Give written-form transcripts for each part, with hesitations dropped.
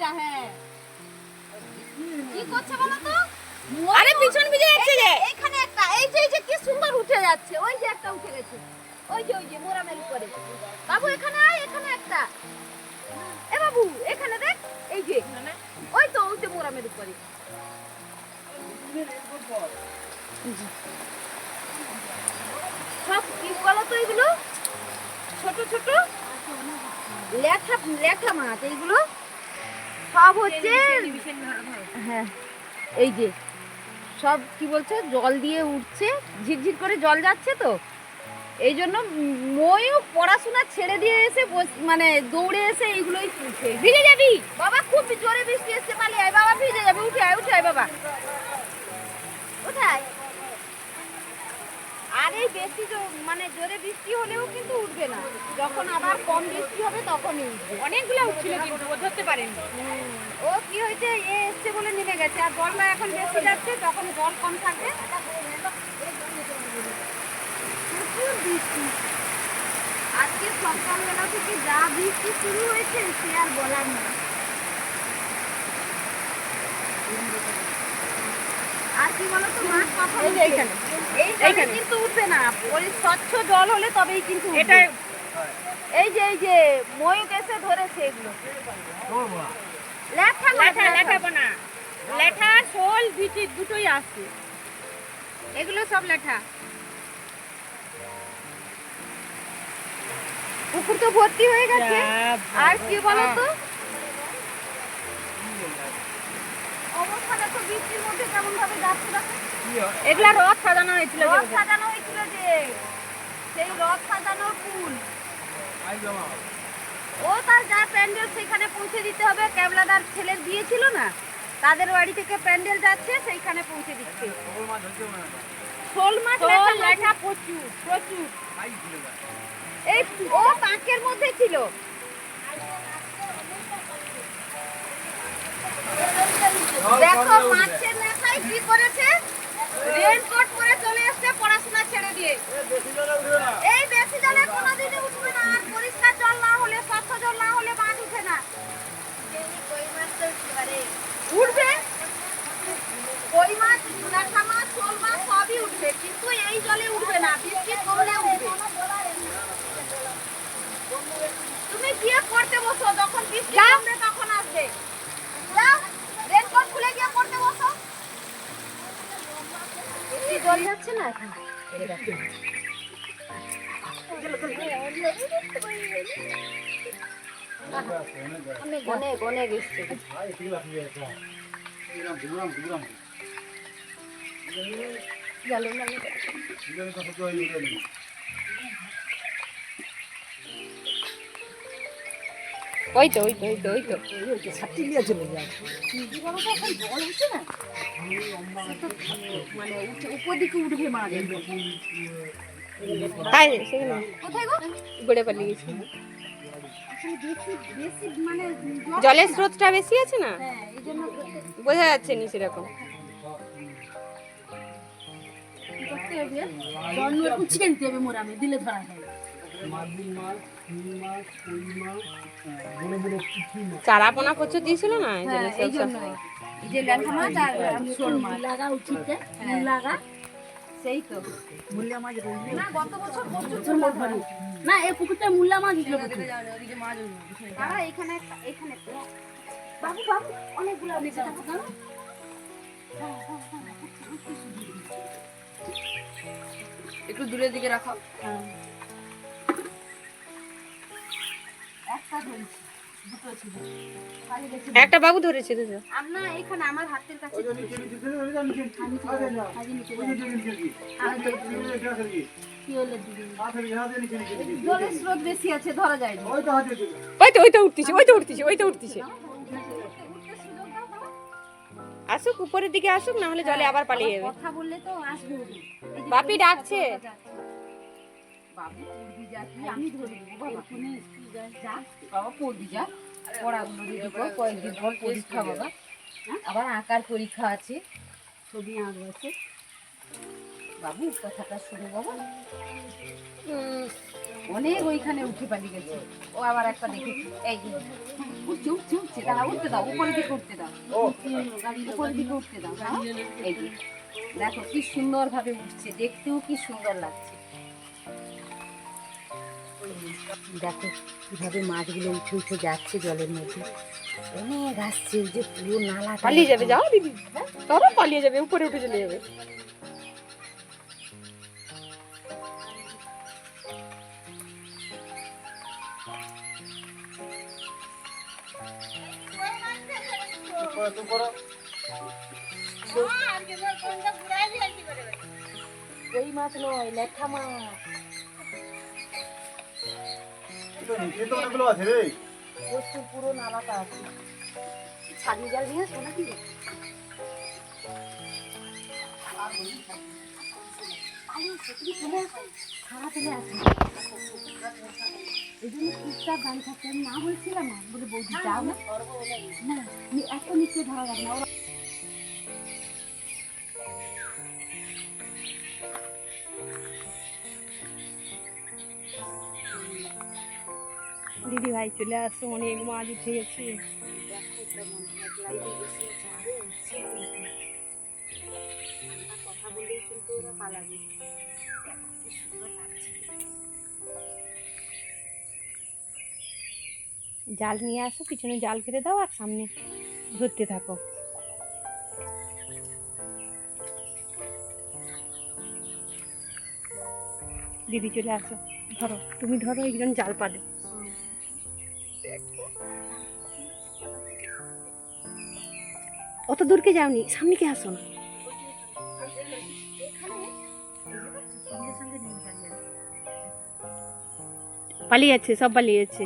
এটা, হ্যাঁ। কি করছে বলো তো? আরে পিছন ভিজে যাচ্ছে যে। এখানে একটা, এই যে কি সুন্দর উঠে যাচ্ছে, ওই যে একটা উঠে গেছে, ওই যে মোরামের উপরে। বাবু এখানে আয়, এখানে একটা। এ বাবু এখানে দেখ, এই যে ওই যে মোরামের উপরে। সব কি বলো তো এগুলো? ছোট ছোট লেখা মাছ এইগুলো সব হচ্ছে। হ্যাঁ, এই যে সব কি বলছে, জল দিয়ে উঠছে, ঝিরঝির করে জল যাচ্ছে তো, এই জন্য ময়ও পড়াশোনা ছেড়ে দিয়ে এসে মানে দৌড়ে এসে এইগুলোই তুলছে। ভিজে যাবি বাবা, খুব জোরে বৃষ্টি এসছে, পালিয়ে আয় বাবা, ভিজে যাবে, উঠে আয় বাবা, কোথায়? আর এই বেশি মানে জোরে বৃষ্টি হলেও কিন্তু উঠবে না, যখন আবার কম বৃষ্টি হবে তখনই উঠবে। অনেকগুলো উঠছিল কিন্তু ও ধরতে পারেনি। ও কি হয়েছে, এ এসছে বলে নেমে গেছে, আর জলটা এখন বেশি যাচ্ছে, তখন জল কম থাকবে। প্রচুর বৃষ্টি আজকে সকালবেলা থেকে, যা বৃষ্টি শুরু হয়েছে সে আর বলার না। আর কি বলো তো, মাছ কখন এইখানে কিন্তু উঠবে না, স্বচ্ছ জল হলে তবেই কিন্তু এটা এই যে ময়ূক এসে ধরেছে এগুলো। লেঠা লেঠা লেঠা শোল ভিটি দুটোই আসছে, এগুলো সব লেঠা। পুকুর তো ভর্তি হয়ে গেছে। আর কি বলো তো, অবস্থাটা তো বৃষ্টির মধ্যে কেমন ভাবে যাচ্ছে দেখো। এগুলা রথ সাজানো হয়েছিল, রথ সাজানো হয়েছিল যে, সেই রথ সাজানোর ফুল। ও তার যা প্যান্ডেল সেখানে পৌঁছে দিতে হবে। ক্যাবলাদার ছেলের বিয়ে ছিল না, তাদের বাড়ি থেকে প্যান্ডেল যাচ্ছে, সেইখানে পৌঁছে দিচ্ছে। শোল মাছ লেঠা প্রচুর প্রচুর। এই ও পাঁকের মধ্যে ছিল। দেখো মাছের নেশায় কি করেছে, রেনকোট পরে চলে এসেছে পড়াশোনা ছেড়ে দিয়ে। এই বেশি জলে কোনোদিনই উঠবে না, আর পরিষ্কার জল না হলে, স্বচ্ছ জল না হলে মাছ উঠে না। উঠবে কই মাছ, ল্যাঠা মাছ, শোল মাছ সবই উঠবে, কিন্তু এই জলে উঠবে না, বৃষ্টি কমলে উঠবে। তুমি গিয়ে পড়তে বসো, যখন বৃষ্টি কমবে তখন আসবে। যাও, রেনকোট খুলে গিয়ে পড়তে বসো। বেশি জল যাচ্ছে না এখন। অনেক এসছে। ওই তো ছাত্রী নিয়ে চলে যায়। কি বলো তো, এখন জল হচ্ছে না, মানে উপর দিকে উঠবে মাছ। কোথায় গো? গড়ে পালিয়ে গেছে। বেশি মানে জলের স্রোতটা বেশি আছে না, হ্যাঁ, এই জন্য বোঝা যাচ্ছে নি সেরকম। করতে হবে, জল উঠিয়ে নিতে হবে মোরামে, দিলে ধরা যায়। চারাপোনা প্রচুর দিয়েছিল না, এই জন্য এই জন্যই এই যে ল্যাঠা মাছ আর শোল মাছ লাগা উঠিতে লাগা, সেই তো মুল্লা মাছ রইল না। গত বছর প্রচুর মাছ ধরে না, এই পুকুরটা মুল্লা মাছ ছিল প্রচুর। তারা এখানে বাবু অনেকগুলো নিচে থাকো না। একটু দূরের দিকে রাখো। একটা ধরেছি, দুটো ছিল, একটা বাবু ধরেছে দুটো। আমরা এখানে আমার হাতের কাছে জলের স্রোত বেশি আছে, ধরা যায় না। ওই তো উঠতেছে। আসুক উপরের দিকে আসুক, না হলে জলে আবার পালিয়ে যাবে। কথা বললে তো আসবে। বাপি ডাকছে। বাবু পড়বি যা, আমি ধরে দেবো বাবা, ফোনে যা বাবা, পড়বি যা, পড়াগুলো রেডি কর, কয়েকদিন পর পরীক্ষা বাবা, আবার আঁকার পরীক্ষা আছে, ছবি আঁকবো আছে। বাবু কথাটা শুনে বাবা, অনেক ওইখানে উঠে পালিয়ে গেছে। ও আবার একটা দেখেছি, এই যে উঠছে উঠছে উঠছে, দাঁড়া উঠতে দাও, উপরের দিকে উঠতে দাও, উপরের দিকে উঠতে দাও। দাঁড়াও, এই যে দেখো কি সুন্দর ভাবে উঠছে, দেখতেও কি সুন্দর লাগছে। দেখো কিভাবে মাছগুলো উঠে উঠে যাচ্ছে জলের মধ্যে, অনেক আসছে, যে পুরো নালা পালিয়ে যাবে, যাও দিদি, ধরো পালিয়ে যাবে, উপরে উঠে চলে যাবে। ওই মাছ নয়, লেখা মাছ। প্রচুর পুরো নালাটা আছে। ছাড়িয়ে জাল নিয়ে আসবো নাকি? তুমি চলে আসো, খাওয়া চলে আসো। এই জন্য চুপচাপ গাড়ি থাকতে আমি না বলছিলাম না, বলে বৌদি যাও না, না এত নিচে ধরা যাবে না। দিদি ভাই চলে আসো, অনেক মাছ উঠে গেছে। কথা বলেই কিন্তু ওরা পালাবে। কি সুন্দর লাগছে। জাল নিয়ে আসো, পিছনে জাল ফেলে দাও আর সামনে ধরতে থাকো। দিদি চলে আসো, ধরো, তুমি ধরো, একজন জাল পাবে। অত দূরকে যাওনি, সামনে কে আসো না। পালিয়ে যাচ্ছে, সব পালিয়ে যাচ্ছে।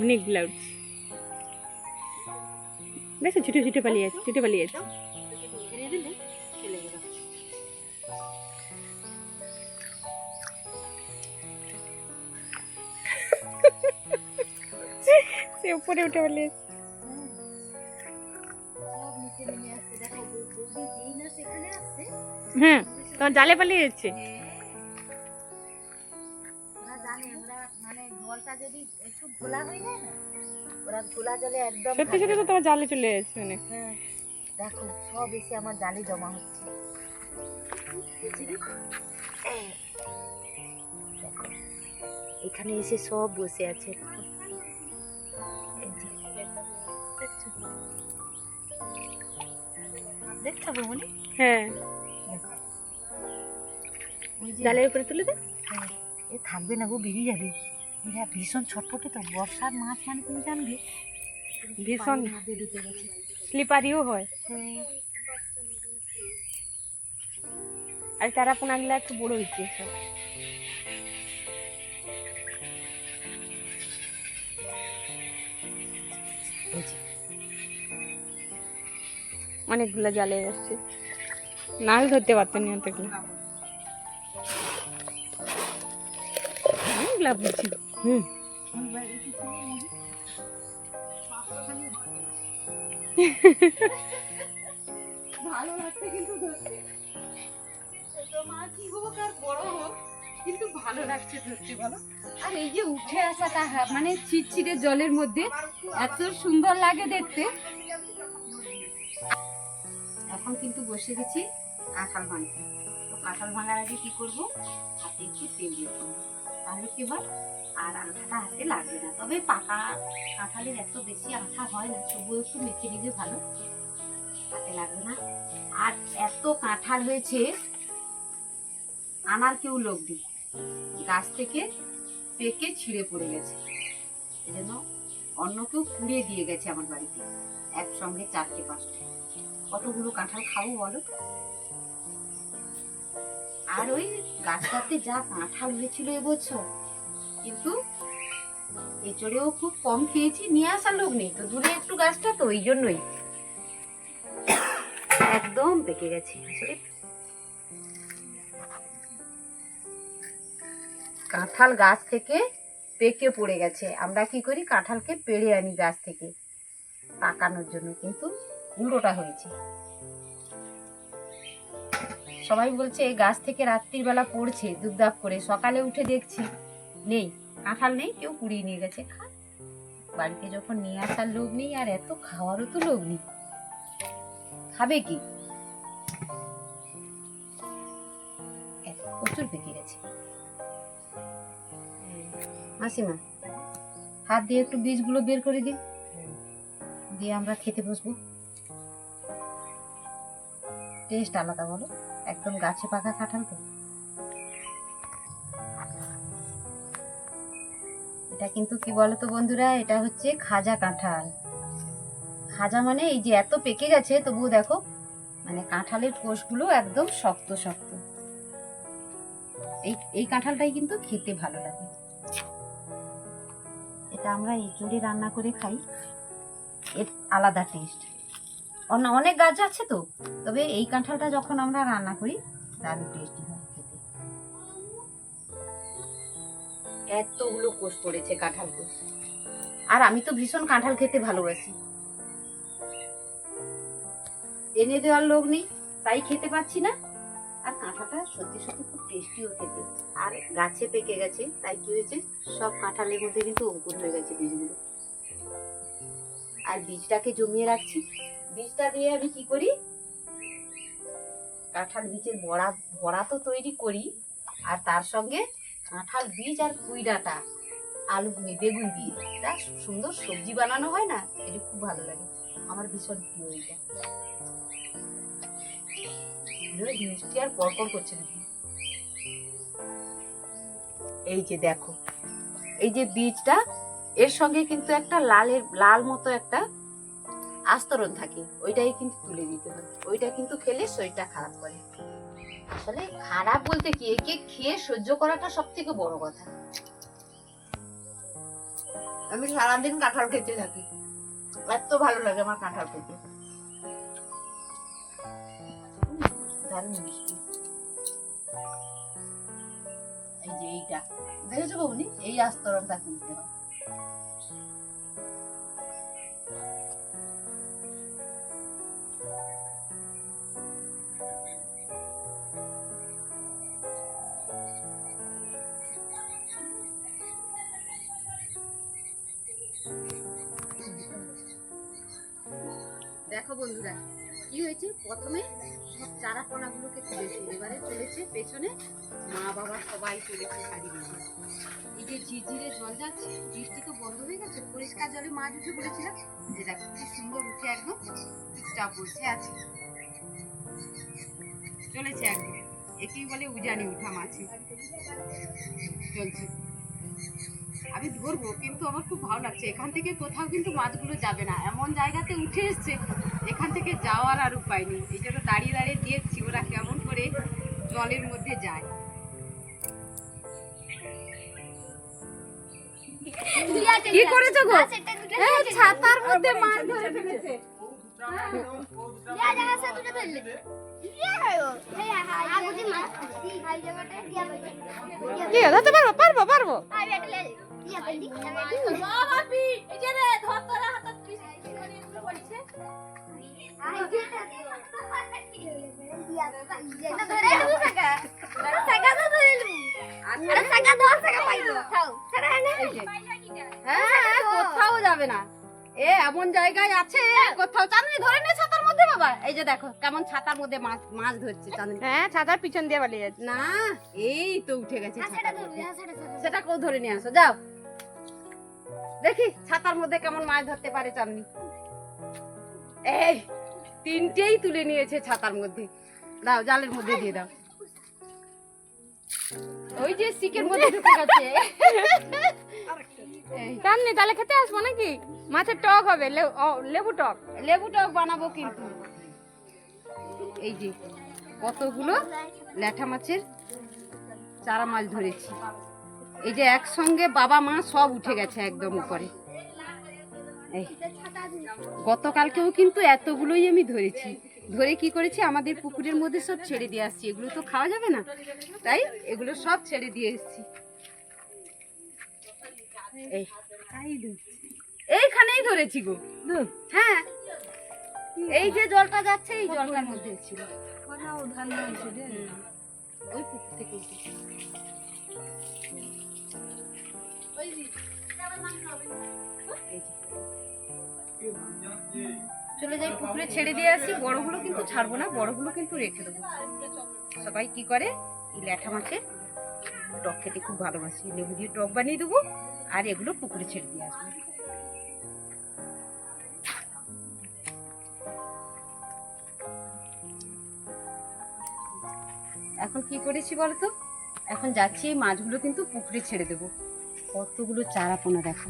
অনেকগুলা উঠছে, দেখো ছুটে ছুটে পালিয়ে যাচ্ছে, ছুটে পালিয়ে যাচ্ছে। সে উপরে উঠে পালিয়ে যাচ্ছে। হ্যাঁ, তোমার জালে পালিয়ে যাচ্ছে। ওরা জানে, ওরা মানে জলটা যদি একটু ঘোলা হয়ে যায় না, ওরা ঘোলা জলে একদম সত্যি সত্যি তো তোমার জালে চলে যাচ্ছে অনেক। হ্যাঁ, দেখো সব এসে আমার জালে জমা হচ্ছে। এখানে এসে সব বসে আছে। দেখছো বৌমনি? হ্যাঁ, জালের উপরে তুলে দে। এ থাকবে না গো, বেরিয়ে যাবে। এরা ভীষণ ছটফটে তো, বর্ষার মাছ মানে তুমি জানবে ভীষণ হাতে ঢুকে গেছে। স্লিপারিও হয়, আর চারা পোনাগুলো একটু বড় হচ্ছে সব। অনেকগুলো জালে আসছে, নাল ধরতে পারতেন না অতগুলো। অনেকগুলা বুঝছি। ভালো লাগছে কিন্তু ধরতে, ছোট মাছই হোক আর বড় হোক, কিন্তু ভালো লাগছে ধরতে, বলো। আর এই যে উঠে আসাটা মানে ছিটছিটে জলের মধ্যে এত সুন্দর লাগে দেখতে। এখন কিন্তু বসে গেছি কাঁঠাল ভাঙতে। তো কাঁঠাল ভাঙার আগে কি করব, হাতে একটু তেল দিয়ে দেবো, তাহলে কি হয় আর আঠাটা হাতে লাগবে না। তবে পাকা কাঁঠালের এত বেশি আঠা হয় না, তবুও একটু মেখে নিলে ভালো, হাতে লাগবে না। আর এত কাঁঠাল হয়েছে, আনার কেউ লোক নেই, গাছ থেকে পেকে ছিঁড়ে পড়ে গেছে। এজন্য অন্য কেউ কুড়িয়ে দিয়ে গেছে আমার বাড়িতে, একসঙ্গে 4-5টা। কতগুলো কাঁঠাল খাবো বলো। আর ওই গাছটাতে যা কাঁঠাল হয়েছিল এবছর, কিন্তু এচড়েও খুব কম খেয়েছি, নিয়ে আসার লোক নেই তো, দূরে একটু গাছটা তো, ওই জন্যই একদম পেকে গেছে। আসলে কাঁঠাল গাছ থেকে পেকে পড়ে গেছে। আমরা কি করি, কাঁঠালকে পেড়ে আনি গাছ থেকে, পাকানোর জন্য, কিন্তু উল্টোটা হয়েছে। সবাই বলছে গাছ থেকে রাত্রির বেলা পড়ছে দুবদাব করে, সকালে উঠে দেখছি নেই, কাঁঠাল নেই, কেউ কুড়িয়ে নিয়ে গেছে। বাড়িতে যখন নিয়ে আসার লোক নেই আর এত খাওয়ারও তো লোক নেই, খাবে কি? প্রচুর পেকে গেছে। মাসিমা হাত দিয়ে একটু বীজগুলো বের করে দিন, দিয়ে আমরা খেতে বসবো। টেস্ট আলাদা বলো, একদম গাছে পাকা কাঁঠাল তো। এটা কিন্তু কি বলতো বন্ধুরা, এটা হচ্ছে খাজা কাঁঠাল। খাজা মানে এই যে এত পেকে গেছে তবুও দেখো মানে কাঁঠালের কোষগুলো একদম শক্ত শক্ত। এই কাঁঠালটাই কিন্তু খেতে ভালো লাগে। এটা আমরা এঁচড়ে রান্না করে খাই, এর আলাদা টেস্ট। অনেক গাছ আছে তো, তবে এই কাঁঠালটা যখন আমরা রান্না করি দারুণ টেস্টি হয় খেতে। এতগুলো কোষ পড়েছে, কাঁঠাল কোষ। আর আমি তো ভীষণ কাঁঠাল খেতে ভালোবাসি, এনে দেওয়ার লোক নেই তাই খেতে পাচ্ছি না। আর কাঁঠালটা সত্যি সত্যি খুব টেস্টিও খেতে। আর গাছে পেকে গেছে, তাই কি হয়েছে সব কাঁঠালের মধ্যে কিন্তু অঙ্কুর হয়ে গেছে বীজগুলো। আর বীজটাকে জমিয়ে রাখছি, বীজটা দিয়ে আমি কি করি, কাঁঠাল বীজের বড়া তো তৈরি করি, আর তার সঙ্গে কাঁঠাল বীজ আর পুঁই ডাঁটা, আলু বেগুন দিয়ে একটা সুন্দর সবজি বানানো হয় না, এটা খুব ভালো লাগে, আমার ভীষণ প্রিয়। এটা মিষ্টি আর পরপর করছে নাকি। এই যে দেখো, এই যে বীজটা, এর সঙ্গে কিন্তু একটা লাল মতো একটা আস্তরণ থাকে, ওইটাই কিন্তু তুলে দিতে হয়। ওইটা কিন্তু খেলে শরীরটা খারাপ করে। আসলে খারাপ বলতে কি, একে খেয়ে সহ্য করাটা সব থেকে বড় কথা। আমি সারাদিন কাঁঠাল খেতে থাকি, এত ভালো লাগে আমার কাঁঠাল খেতে, দারুণ মিষ্টি। এই যে এইটা দেখেছো বৌনি, এই আস্তরণটা তুলতে হয়। দেখো বন্ধুরা কি হয়েছে, প্রথমে সব চারা পোনাগুলোকে তুলেছে, এবারে চলেছে পেছনে মা বাবা সবাই চলেছে শাড়ি দিয়ে। এই যে ঝিরঝিরে জল যাচ্ছে, বৃষ্টি তো বন্ধ হয়ে গেছে, পরিষ্কার জলে মাছ উঠে পড়েছিলাম, যে দেখো কি সুন্দর উঠে একদম চুপচাপ বসে আছে, চলেছে একদম। একেই বলে উজানি উঠা মাছি চলছে। আমি ধরবো, কিন্তু আমার খুব ভালো লাগছে, এখান থেকে কোথাও কিন্তু মাছগুলো যাবে না, এমন জায়গাতে উঠে এসছে, এখান থেকে যাওয়ার আর উপায় নেই। এই জন্য দাঁড়িয়ে দাঁড়িয়ে দেখছি ওরা কেমন করে জলের মধ্যে যায়। কি করেছো গো? ছাতার মধ্যে মাছ ধরে ফেলেছে। ধরতে পারবো পারবো পারবো। কোথাও যাবে না, এ এমন জায়গায় আছে কোথাও। চাঁদনি ধরে নে ছাতার মধ্যে বাবা, এই যে দেখো কেমন ছাতার মধ্যে মাছ ধরছে চাঁদনি। হ্যাঁ, ছাতার পিছন দিয়ে পালিয়ে যাচ্ছে না, এই তো উঠে গেছে। সেটা কেউ ধরে নিয়ে আসো, যাও দেখি ছাতার মধ্যে কেমন মাছ ধরতে পারে চাঁদনি। এই তিনটেই তুলে নিয়েছে ছাতার মধ্যে, দাও জালের মধ্যে দিয়ে দাও। ওই যে সিকের মধ্যে ঢুকে গেছে। চাঁদনি তাহলে খেতে আসবো নাকি? মাছের টক হবে, লেবু টক বানাবো। কিন্তু এই যে কতগুলো ল্যাঠা মাছের চারা মাছ ধরেছি, এই যে একসঙ্গে বাবা মা সব উঠে গেছে একদম উপরে। এই গতকালকেও কিন্তু এতগুলোই আমি ধরেছি, ধরে কি করেছি আমাদের পুকুরের মধ্যে সব ছেড়ে দিয়ে আসছি, এগুলো তো খাওয়া যাবে না, তাই এগুলো সব ছেড়ে দিয়ে এসেছি। এইখানেই ধরেছি গো। হ্যাঁ, এই যে জলটা যাচ্ছে এই জলটার মধ্যে ছিল। ওই পুকুর থেকে উঠেছে। এই যে। চলে যাই পুকুরে ছেড়ে দিয়ে আসি। বড়গুলো কিন্তু ছাড়বো না, বড়গুলো কিন্তু রেখে দেবো। সবাই কি করে এই ল্যাঠা মাছের টক খেতে খুব ভালোবাসি, লেবু দিয়ে টক বানিয়ে দেবো আর এগুলো পুকুরে ছেড়ে দিয়ে আসবো। এখন কি করেছি বলতো, এখন যাচ্ছি এই মাছগুলো কিন্তু পুকুরে ছেড়ে দেবো। কতগুলো চারা পোনা দেখো,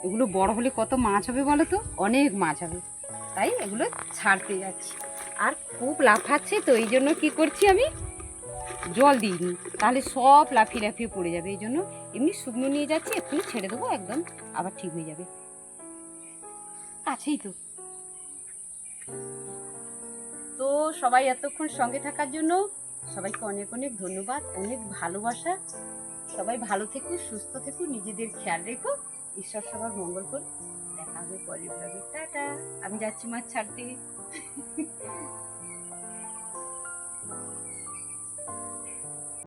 এগুলো বড় হলে কত মাছ হবে বলো তো, অনেক মাছ হবে। তাই এগুলো ছাড়তে যাচ্ছি। আর খুব লাফাচ্ছে তো, এই জন্য কি করছি আমি জল দিইনি, তাহলে সব লাফিয়ে লাফিয়ে পড়ে যাবে। এই জন্য এমনি শুকনো নিয়ে যাচ্ছি, এক্ষুনি ছেড়ে দেবো, একদম আবার ঠিক হয়ে যাবে। কাছেই তো। তো সবাই এতক্ষণ সঙ্গে থাকার জন্য সবাইকে অনেক অনেক ধন্যবাদ, অনেক ভালোবাসা। সবাই ভালো থেকো, সুস্থ থেকো, নিজেদের খেয়াল রেখো। ঈশ্বর সবার মঙ্গল করুন। দেখা হবে পরের ব্লগে। টাটা। আমি যাচ্ছি মাছ ছাড়তে।